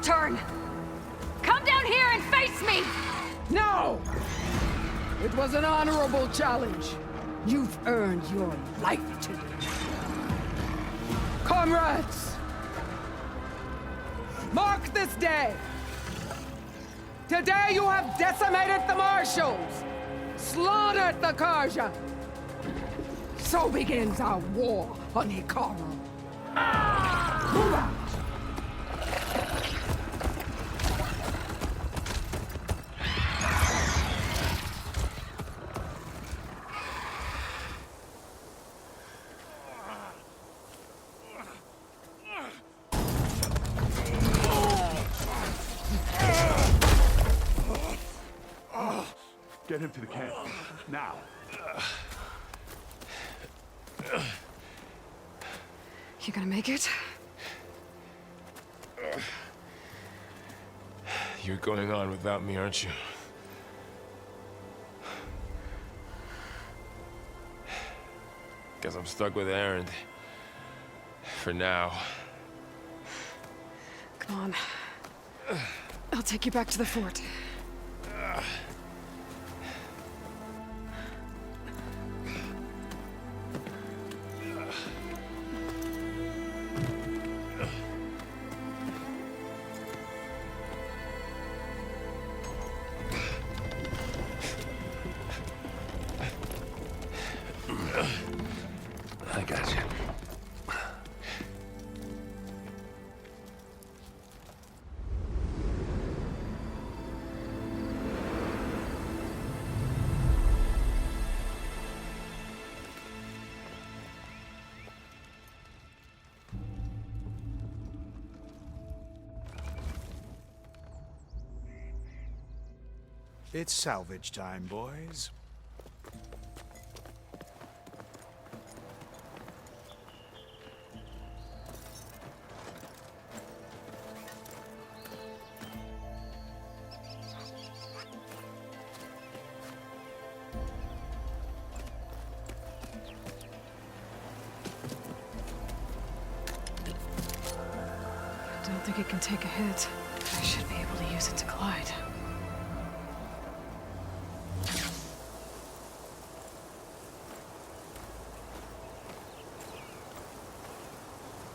turn! Come down here and face me! No! It was an honorable challenge. You've earned your life today. Comrades! Mark this day! Today you have decimated the Marshals! Slaughtered the Karja! So begins our war on Ikaru. Move out! Get him to the camp. Now. You gonna make it? You're going on without me, aren't you? Guess I'm stuck with Aaron. For now. Come on. I'll take you back to the fort. I got you. It's salvage time, boys. I don't think it can take a hit. I should be able to use it to glide.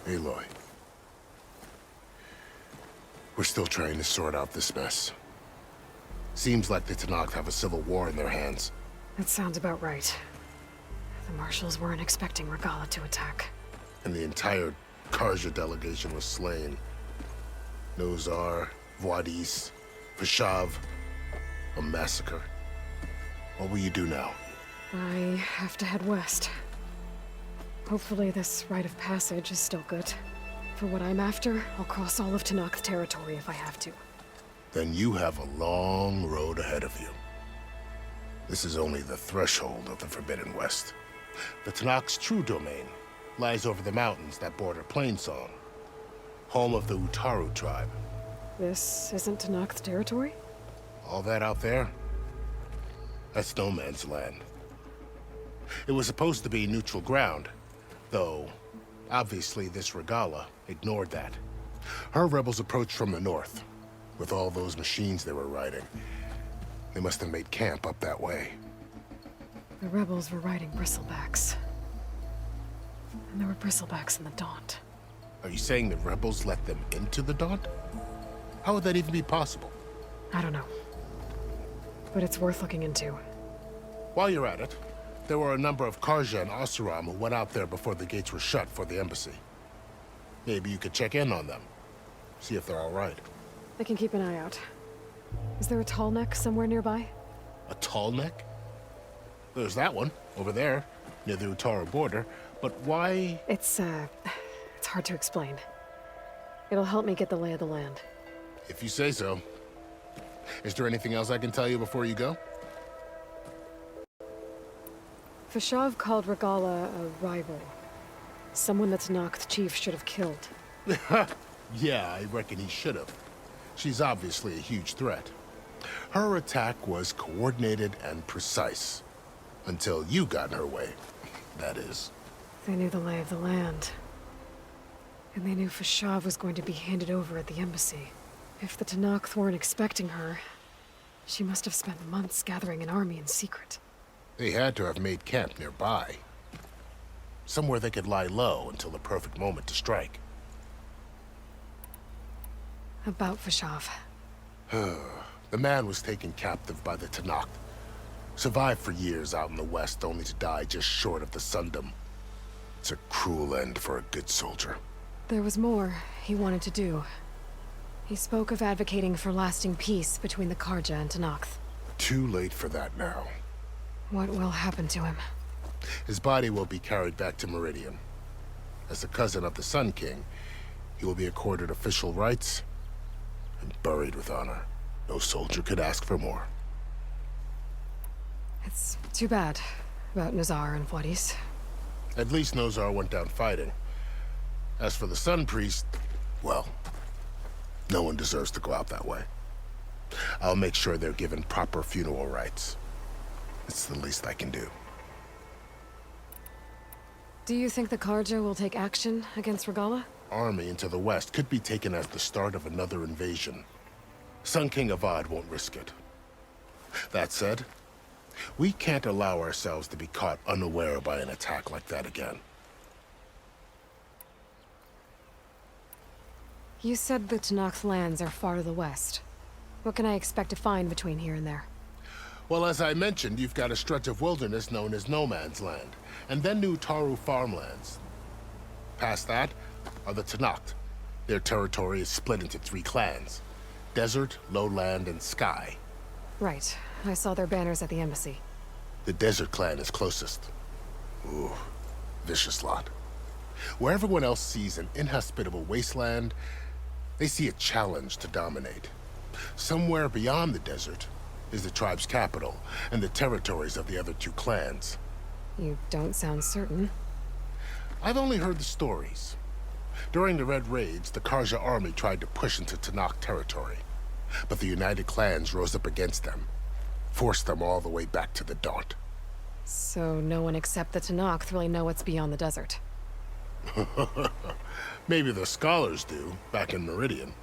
Aloy. We're still trying to sort out this mess. Seems like the Tenakth have a civil war in their hands. That sounds about right. The Marshals weren't expecting Regala to attack. And the entire Karja delegation was slain. Nozar, Vuadis, Vashav. A massacre. What will you do now? I have to head west. Hopefully this rite of passage is still good. For what I'm after, I'll cross all of Tenakth territory if I have to. Then you have a long road ahead of you. This is only the threshold of the Forbidden West. The Tenakth's true domain lies over the mountains that border Plainsong, home of the Utaru tribe. This isn't Tenakth territory? All that out there? That's no man's land. It was supposed to be neutral ground, though obviously this Regala ignored that. Her rebels approached from the north, with all those machines they were riding. They must have made camp up that way. The rebels were riding bristlebacks. And there were bristlebacks in the Daunt. Are you saying the rebels let them into the Daunt? How would that even be possible? I don't know. But it's worth looking into. While you're at it, there were a number of Karja and Oseram who went out there before the gates were shut for the embassy. Maybe you could check in on them. See if they're all right. I can keep an eye out. Is there a tall neck somewhere nearby? A tall neck? There's that one, over there, near the Utaru border. But why? It's hard to explain. It'll help me get the lay of the land. If you say so. Is there anything else I can tell you before you go? Vashav called Regala a rival. Someone that Tenakth chief should have killed. Yeah, I reckon he should have. She's obviously a huge threat. Her attack was coordinated and precise. Until you got in her way, that is. They knew the lay of the land. And they knew Vashav was going to be handed over at the embassy. If the Tenakth weren't expecting her, she must have spent months gathering an army in secret. They had to have made camp nearby. Somewhere they could lie low until the perfect moment to strike. About Vashav. The man was taken captive by the Tenakth. Survived for years out in the west, only to die just short of the Sundom. It's a cruel end for a good soldier. There was more he wanted to do. He spoke of advocating for lasting peace between the Karja and Tenakth. Too late for that now. What will happen to him? His body will be carried back to Meridian. As the cousin of the Sun King, he will be accorded official rights and buried with honor. No soldier could ask for more. It's too bad about Nazar and Vladis. At least Nozar went down fighting. As for the Sun Priest, well, no one deserves to go out that way. I'll make sure they're given proper funeral rites. It's the least I can do. Do you think the Karja will take action against Regala? Army into the west could be taken as the start of another invasion. Sun King Avad won't risk it. That said, we can't allow ourselves to be caught unaware by an attack like that again. You said the Tenakth lands are far to the west. What can I expect to find between here and there? Well, as I mentioned, you've got a stretch of wilderness known as No Man's Land, and then new Taru farmlands. Past that are the Tenakth. Their territory is split into 3 clans: Desert, Lowland, and Sky. Right. I saw their banners at the embassy. The Desert clan is closest. Ooh, vicious lot. Where everyone else sees an inhospitable wasteland, they see a challenge to dominate. Somewhere beyond the desert is the tribe's capital and the territories of the other 2 clans. You don't sound certain. I've only heard the stories. During the Red Raids, the Karja army tried to push into Tenakth territory, but the united clans rose up against them, forced them all the way back to the Daunt. So no one except the Tenakth really know what's beyond the desert. Maybe the scholars do, back in Meridian.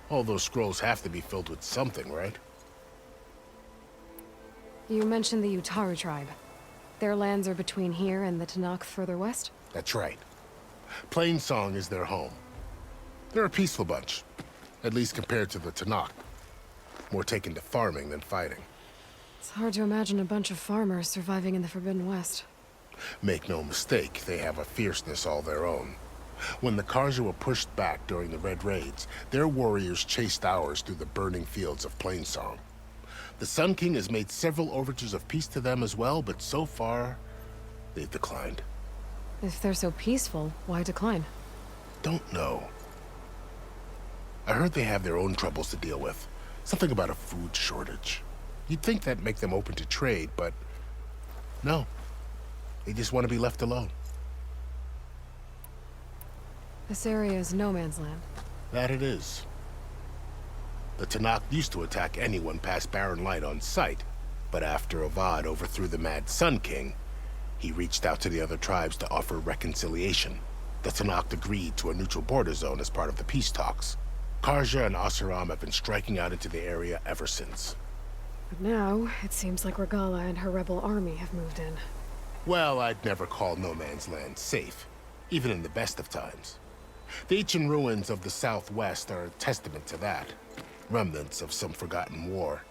All those scrolls have to be filled with something, right? You mentioned the Utaru tribe. Their lands are between here and the Tenakth further west? That's right. Plainsong is their home. They're a peaceful bunch, at least compared to the Tenakth. More taken to farming than fighting. It's hard to imagine a bunch of farmers surviving in the Forbidden West. Make no mistake, they have a fierceness all their own. When the Karja were pushed back during the Red Raids, their warriors chased ours through the burning fields of Plainsong. The Sun King has made several overtures of peace to them as well, but so far, they've declined. If they're so peaceful, why decline? Don't know. I heard they have their own troubles to deal with. Something about a food shortage. You'd think that'd make them open to trade, but no. They just want to be left alone. This area is no man's land. That it is. The Tenakth used to attack anyone past Barren Light on sight, but after Avad overthrew the Mad Sun King, he reached out to the other tribes to offer reconciliation. The Tenakth agreed to a neutral border zone as part of the peace talks. Karja and Asuram have been striking out into the area ever since. But now, it seems like Regala and her rebel army have moved in. Well, I'd never call No Man's Land safe, even in the best of times. The ancient ruins of the Southwest are a testament to that. Remnants of some forgotten war.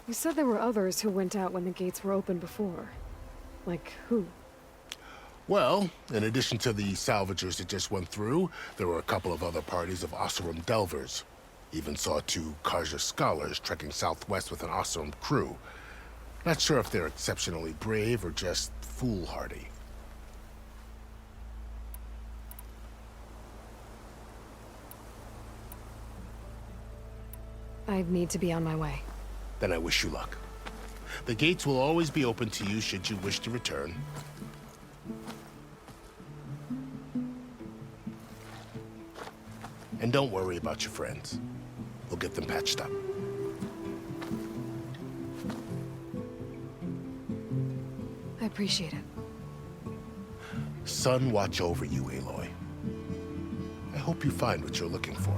You said there were others who went out when the gates were open before. Like who? Well, in addition to the salvagers that just went through, there were a couple of other parties of Oseram Delvers. Even saw 2 Karja scholars trekking southwest with an Oseram crew. Not sure if they're exceptionally brave or just foolhardy. I need to be on my way. Then I wish you luck. The gates will always be open to you should you wish to return. And don't worry about your friends. We'll get them patched up. I appreciate it. Sun watch over you, Aloy. I hope you find what you're looking for.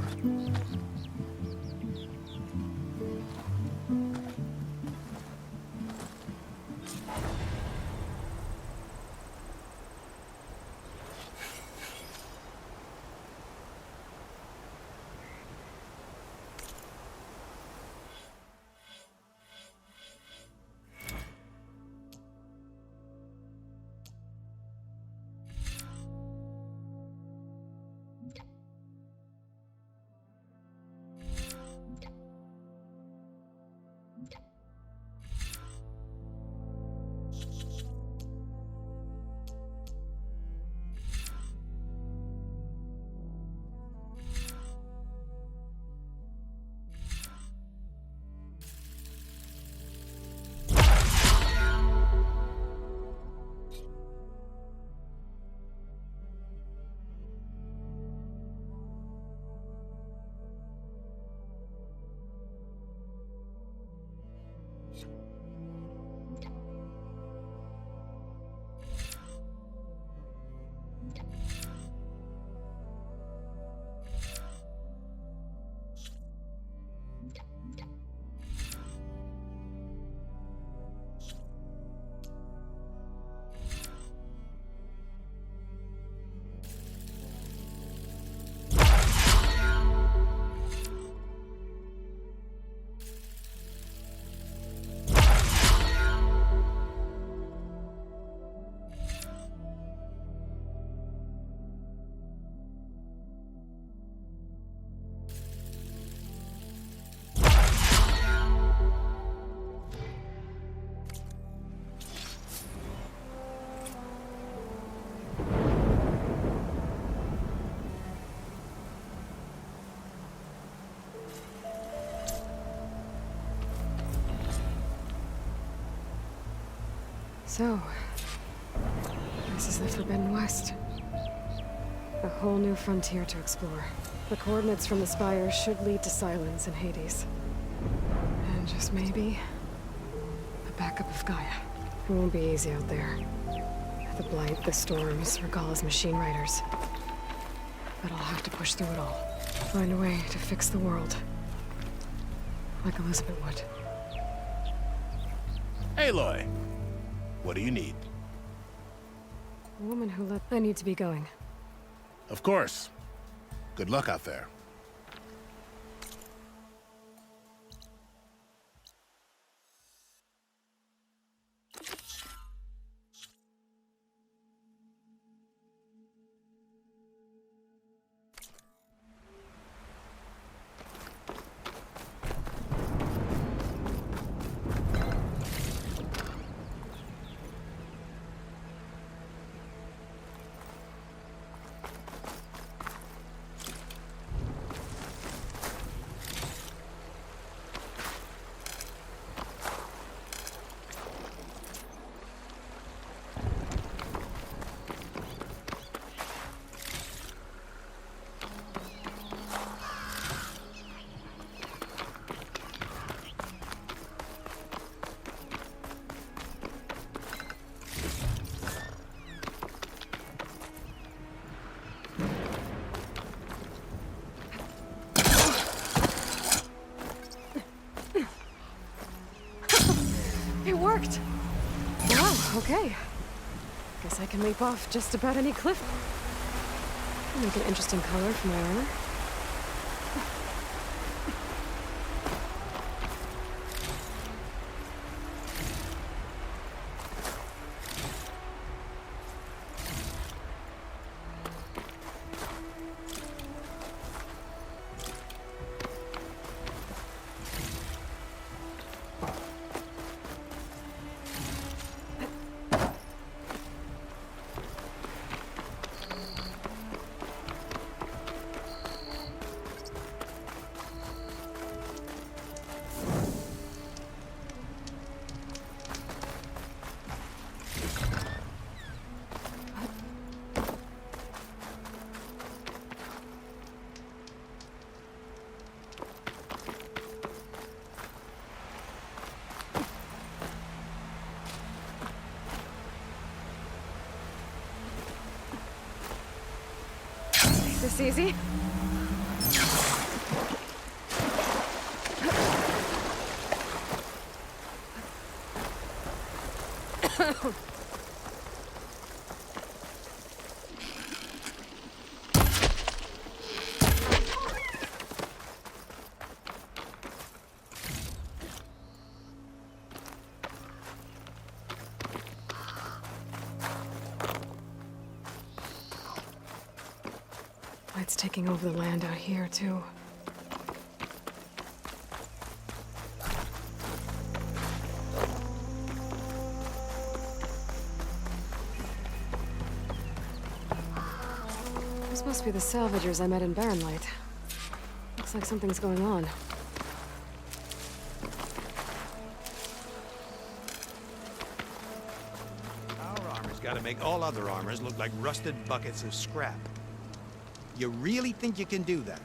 So, this is the Forbidden West. A whole new frontier to explore. The coordinates from the spires should lead to Silence and Hades. And just maybe, a backup of Gaia. It won't be easy out there. The Blight, the Storms, Regalla's machine riders. But I'll have to push through it all. Find a way to fix the world. Like Elizabeth would. Aloy! What do you need? A woman who let... I need to be going. Of course. Good luck out there. It worked! Wow, okay. Guess I can leap off just about any cliff. Make an interesting color for my armor. This easy? Light's taking over the land out here, too. This must be the salvagers I met in Barren Light. Looks like something's going on. Our armor's gotta make all other armors look like rusted buckets of scrap. You really think you can do that?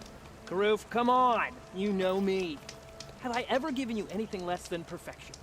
Karoof, come on! You know me. Have I ever given you anything less than perfection?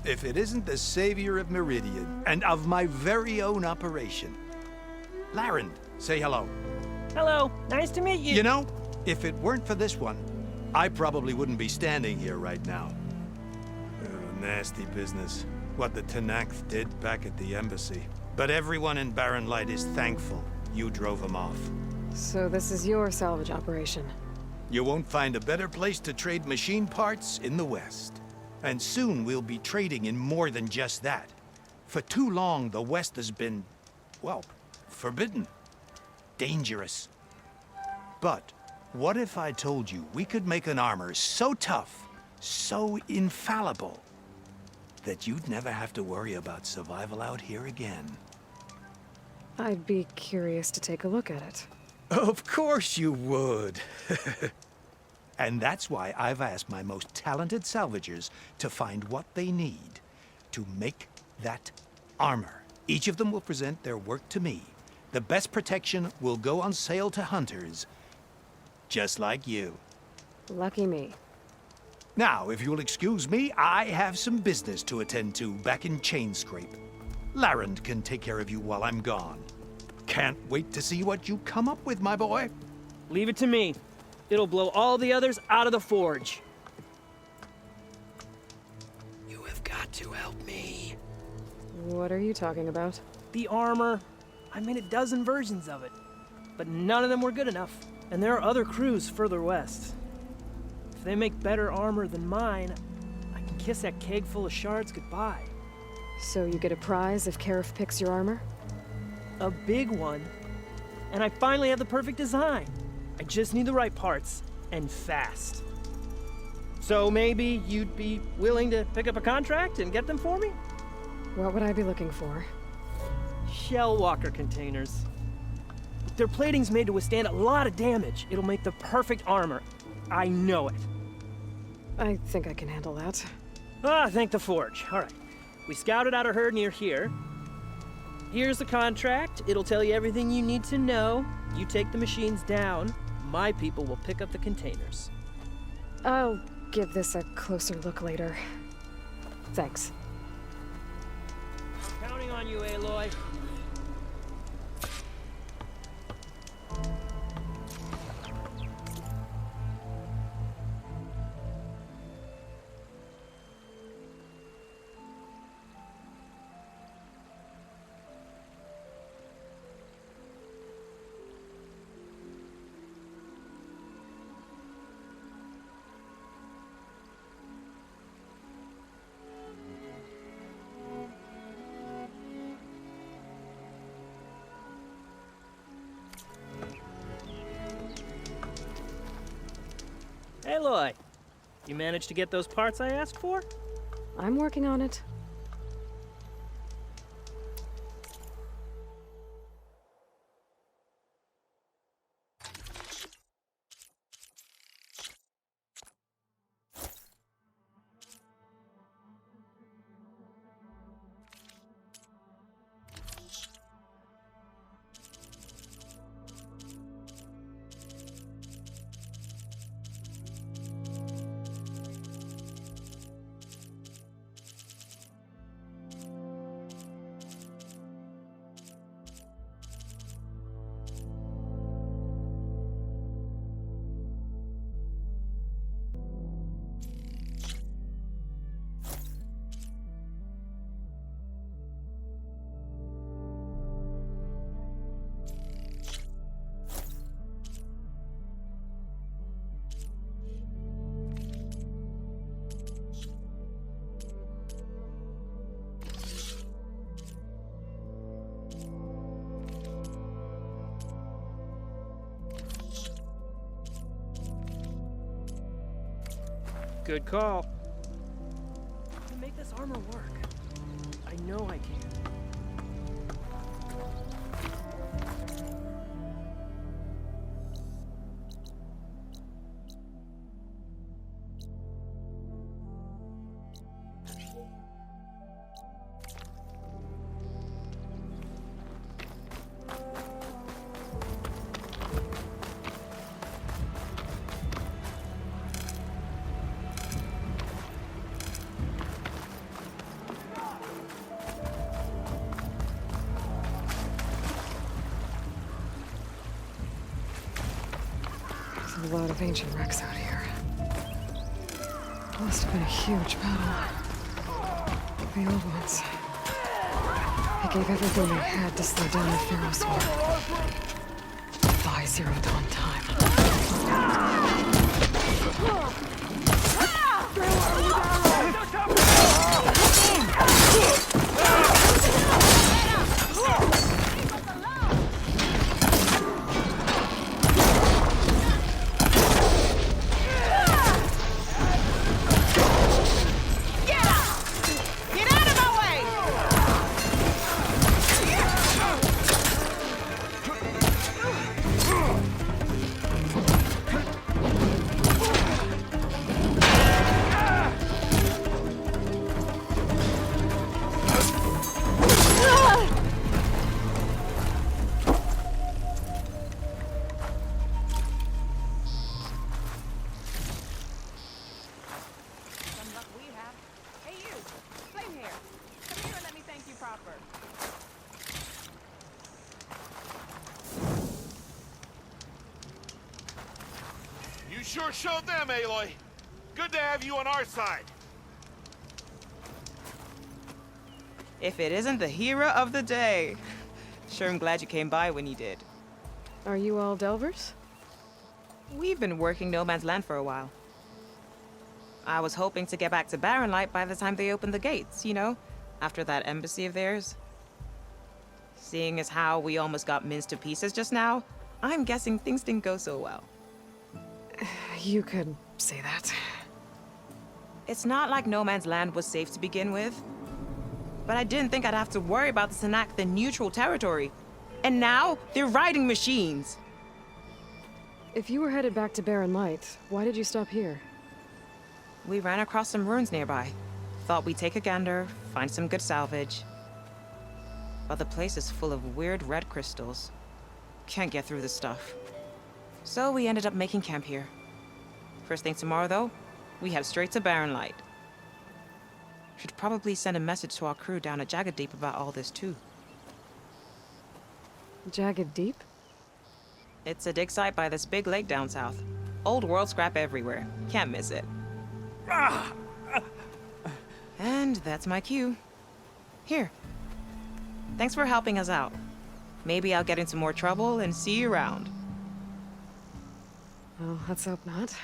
If it isn't the savior of Meridian, and of my very own operation. Larend, say hello. Hello, nice to meet you. You know, if it weren't for this one, I probably wouldn't be standing here right now. Oh, nasty business. What the Tenakth did back at the embassy. But everyone in Barren Light is thankful you drove them off. So this is your salvage operation. You won't find a better place to trade machine parts in the West. And soon we'll be trading in more than just that. For too long, the West has been, well, forbidden. Dangerous. But what if I told you we could make an armor so tough, so infallible, that you'd never have to worry about survival out here again? I'd be curious to take a look at it. Of course you would. And that's why I've asked my most talented salvagers to find what they need to make that armor. Each of them will present their work to me. The best protection will go on sale to hunters, just like you. Lucky me. Now, if you'll excuse me, I have some business to attend to back in Chainscrape. Larend can take care of you while I'm gone. Can't wait to see what you come up with, my boy. Leave it to me. It'll blow all the others out of the forge. You have got to help me. What are you talking about? The armor. I made a dozen versions of it, but none of them were good enough. And there are other crews further west. If they make better armor than mine, I can kiss that keg full of shards goodbye. So you get a prize if Kerup picks your armor? A big one. And I finally have the perfect design. I just need the right parts, and fast. So maybe you'd be willing to pick up a contract and get them for me? What would I be looking for? Shell walker containers. Their plating's made to withstand a lot of damage. It'll make the perfect armor. I know it. I think I can handle that. Ah, thank the forge. All right. We scouted out a herd near here. Here's the contract. It'll tell you everything you need to know. You take the machines down. My people will pick up the containers. I'll give this a closer look later. Thanks. Counting on you, Aloy. Aloy, you managed to get those parts I asked for? I'm working on it. Good call. To make this armor work, I know I can. There's a lot of ancient wrecks out here. Must have been a huge battle. The old ones. They gave everything they had to slow down the Pharaoh's war. Defy Zero Dawn time. You sure showed them, Aloy. Good to have you on our side. If it isn't the hero of the day. Sure, I'm glad you came by when you did. Are you all Delvers? We've been working No Man's Land for a while. I was hoping to get back to Barren Light by the time they opened the gates, you know? After that embassy of theirs. Seeing as how we almost got minced to pieces just now, I'm guessing things didn't go so well. You could say that. It's not like No Man's Land was safe to begin with. But I didn't think I'd have to worry about this enact the neutral territory. And now, they're riding machines. If you were headed back to Barren Light, why did you stop here? We ran across some ruins nearby. Thought we'd take a gander, find some good salvage. But the place is full of weird red crystals. Can't get through the stuff. So we ended up making camp here. First thing tomorrow, though, we head straight to Barren Light. Should probably send a message to our crew down at Jagged Deep about all this, too. Jagged Deep? It's a dig site by this big lake down south. Old world scrap everywhere. Can't miss it. And that's my cue. Here. Thanks for helping us out. Maybe I'll get into more trouble and see you around. Well, let's hope not.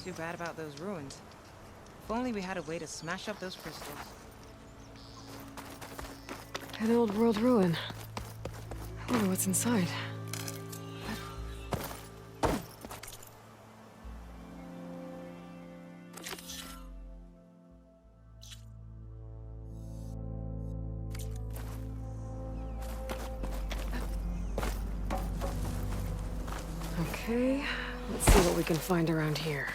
Too bad about those ruins. If only we had a way to smash up those crystals. An old world ruin. I wonder what's inside. Okay, let's see what we can find around here.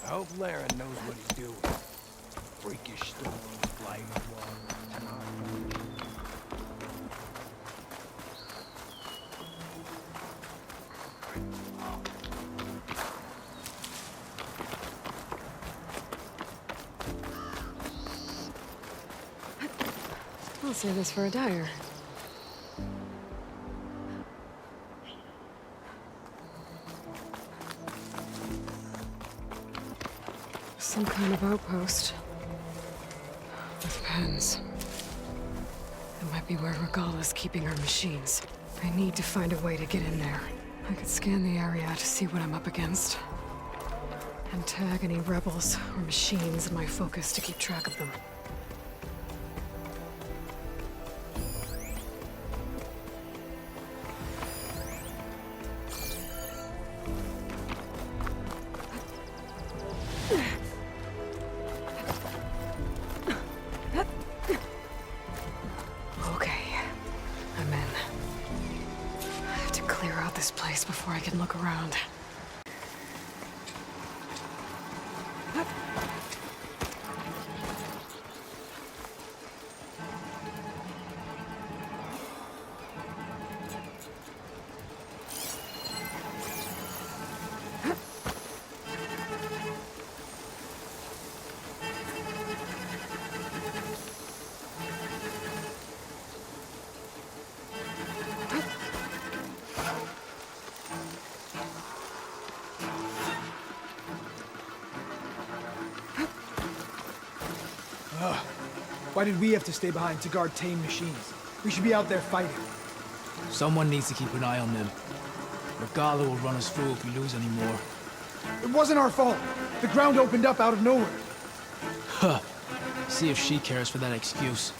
I hope Laren knows what he's doing. Freakish storms, blighted water, I'll save this for a dyer. Some kind of outpost. With pens. It might be where Regala's keeping her machines. I need to find a way to get in there. I could scan the area to see what I'm up against. And tag any rebels or machines in my focus to keep track of them. Before I can look around. Why did we have to stay behind to guard tame machines? We should be out there fighting. Someone needs to keep an eye on them. Regala will run us through if we lose any more. It wasn't our fault. The ground opened up out of nowhere. Huh. See if she cares for that excuse.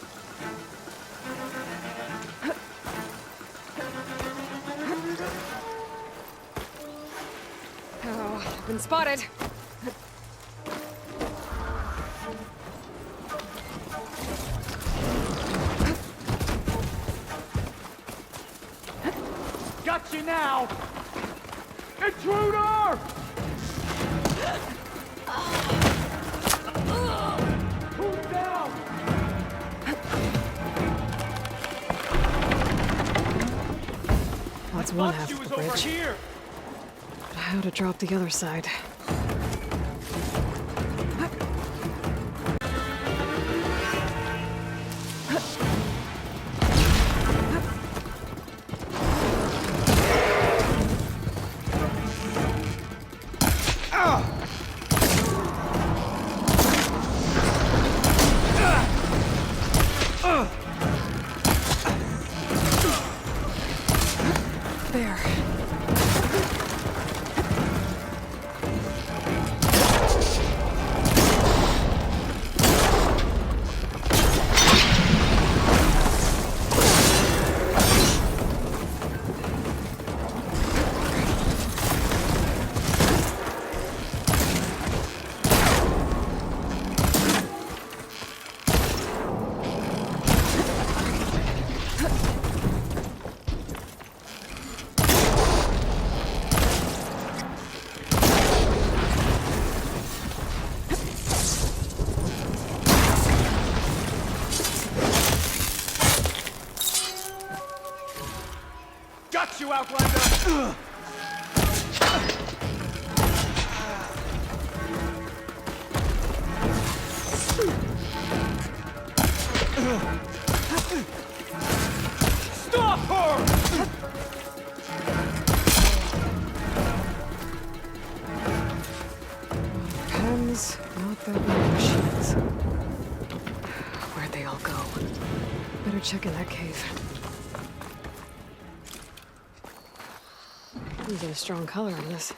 Oh, I've been spotted. Got you now! Intruder! Move down! That's one half of the bridge. Here. But how to drop the other side? There. you, Outlander! Stop her! Pens, notebook, and machines. Where'd they all go? Better check in that cave. You get a strong color on this.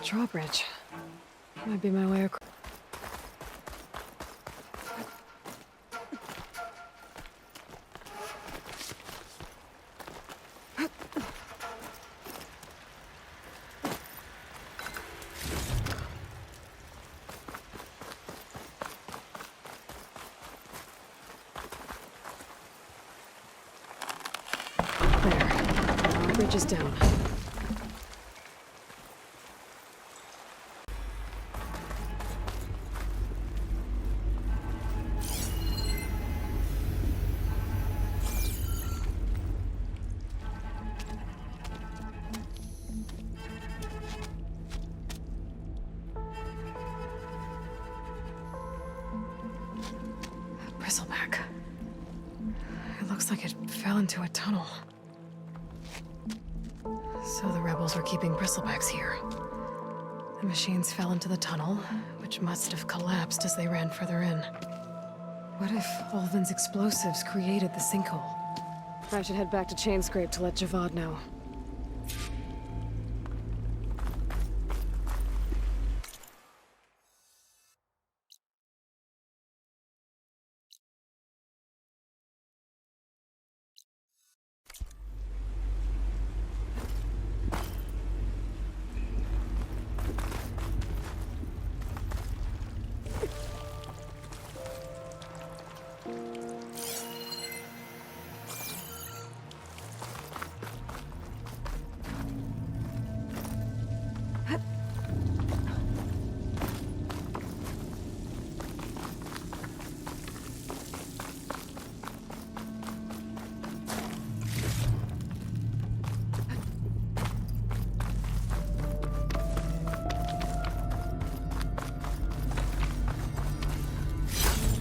Drawbridge. Might be my way across. There. Bridge is down. Bristleback. It looks like it fell into a tunnel. So the rebels were keeping bristlebacks here. The machines fell into the tunnel, which must have collapsed as they ran further in. What if Olvin's explosives created the sinkhole? I should head back to Chainscrape to let Javad know.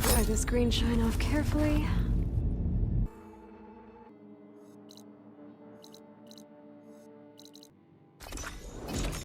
Try this green shine off carefully.